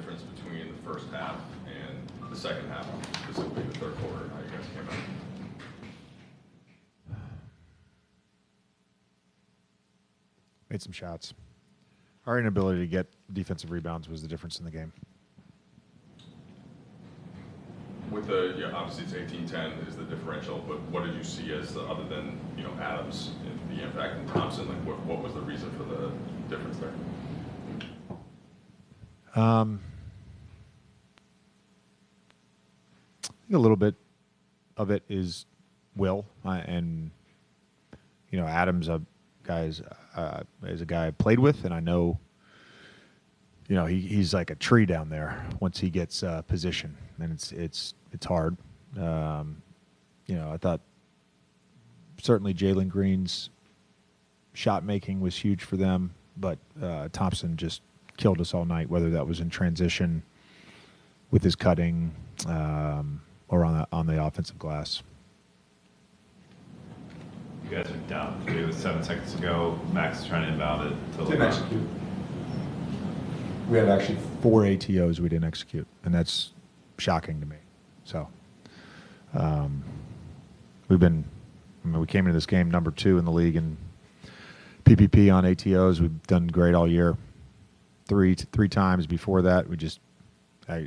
difference between the first half and the second half, specifically the third quarter, and how you guys came out? Made some shots. Our inability to get defensive rebounds was the difference in the game. With the, obviously it's 18-10 is the differential, but what did you see as the, other than, Adams and the impact in Thompson, like what was the reason for the difference there? I think a little bit of it is will, and Adams is a guy I played with, and I know he's like a tree down there once he gets position, and it's hard. I thought certainly Jalen Green's shot making was huge for them, but Thompson just killed us all night, whether that was in transition with his cutting or on the offensive glass. You guys are down 3 with 7 seconds to go. Max is trying to inbound it to Didn't execute. We had actually 4 ATOs we didn't execute, and that's shocking to me. So we came into this game number 2 in the league in PPP on ATOs. We've done great all year. Three times before that, I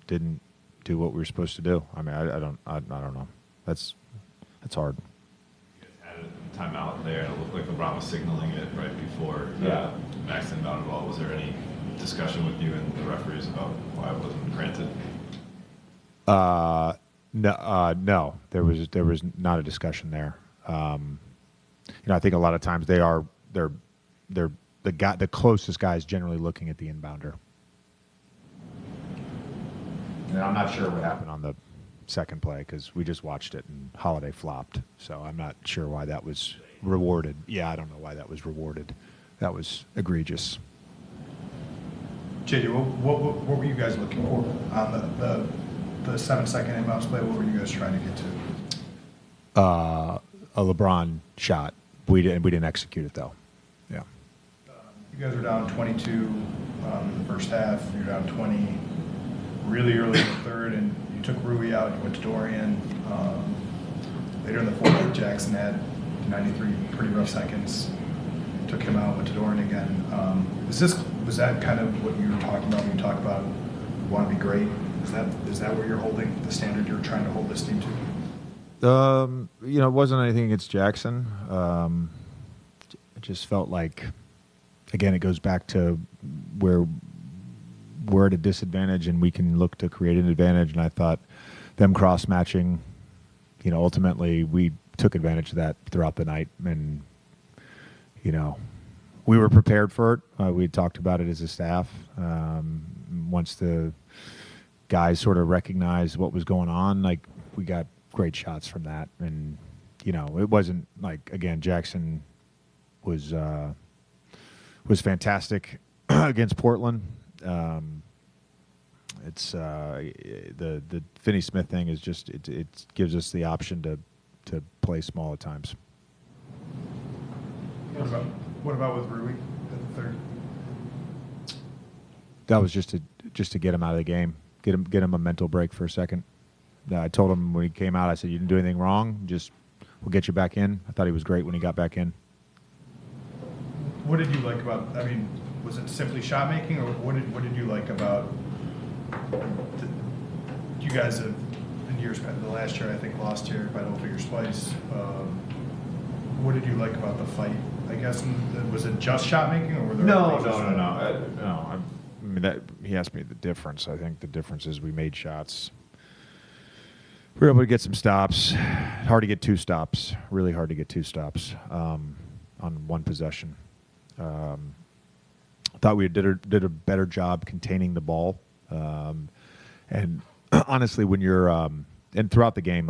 didn't do what we were supposed to do. I mean, I don't know. That's hard. You guys had a timeout there, and it looked like LeBron was signaling it right before Max inbounded the ball. Was there any discussion with you and the referees about why it wasn't granted? No. There was not a discussion there. I think a lot of times they're the closest guys generally looking at the inbounder. And I'm not sure what happened on the second play because we just watched it and Holiday flopped. So I'm not sure why that was rewarded. Yeah, I don't know why that was rewarded. That was egregious. JD, what were you guys looking for on the 7-second inbounds play? What were you guys trying to get to? A LeBron shot. We didn't execute it though. Yeah. You guys were down 22 in the first half. You're down 20 really early in the third, and you took Rui out. You went to Dorian. Later in the fourth, Jackson had 93 pretty rough seconds. Took him out. Went to Dorian again. Was that kind of what you were talking about when you talk about want to be great? Is that where you're holding the standard you're trying to hold this team to? It wasn't anything against Jackson. It just felt like, again, it goes back to where we're at a disadvantage and we can look to create an advantage. And I thought them cross-matching, ultimately we took advantage of that throughout the night. And, we were prepared for it. We had talked about it as a staff. Once the guys sort of recognized what was going on, like we got great shots from that. And, it wasn't like, again, Jackson was fantastic against Portland. It's the Finney Smith thing is just it gives us the option to play small at times. What about with Rui at the third? That was just to get him out of the game, get him a mental break for a second. I told him when he came out, I said, "You didn't do anything wrong. We'll get you back in." I thought he was great when he got back in. What did you like about? I mean, was it simply shot making, or what did you like about? You guys have in years, the last year I think lost here by double figures twice. What did you like about the fight? I guess was it just shot making, or were there? No. I mean, he asked me the difference. I think the difference is we made shots. We were able to get some stops. Hard to get 2 stops. Really hard to get 2 stops on one possession. Thought we did a better job containing the ball. And honestly, when you're and throughout the game,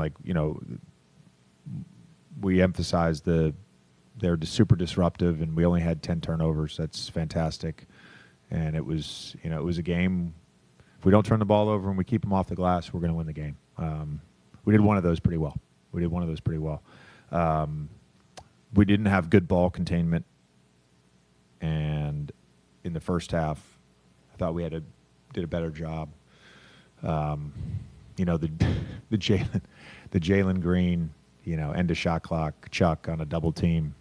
we emphasized they're super disruptive, and we only had 10 turnovers. That's fantastic. And it was a game. If we don't turn the ball over and we keep them off the glass, we're going to win the game. We did one of those pretty well. We didn't have good ball containment, and in the first half, I thought we had did a better job. You know, the Jalen Green, you know, end of shot clock chuck on a double team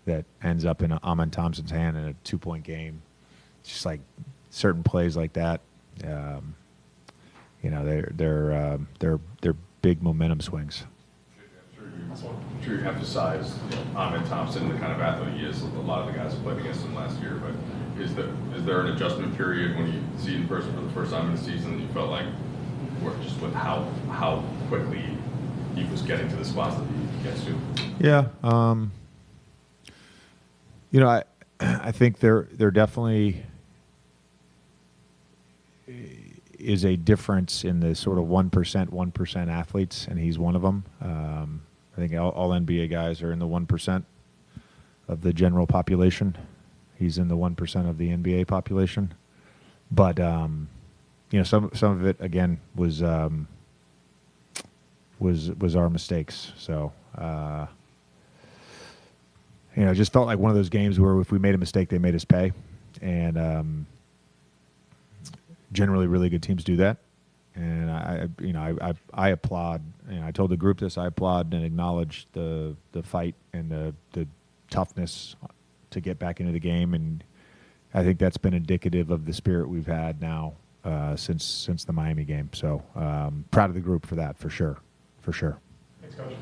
that ends up in Amon Thompson's hand in a 2-point game. It's just like certain plays like that. You know, they're big momentum swings. I'm sure you emphasized Ahmed Thompson, the kind of athlete he is. A lot of the guys who played against him last year, but is there an adjustment period when you see in person for the first time in the season? You felt like, just with how quickly he was getting to the spots that he gets to. Yeah, you know, I think there definitely is a difference in the sort of 1% athletes, and he's one of them. I think all NBA guys are in the 1% of the general population. He's in the 1% of the NBA population. But you know, some of it again was our mistakes. So you know, it just felt like one of those games where if we made a mistake, they made us pay, and generally, really good teams do that. And I applaud. You know, I told the group this. I applaud and acknowledge the fight and the toughness to get back into the game, and I think that's been indicative of the spirit we've had now since the Miami game. So proud of the group for that, for sure. Thanks, Coach.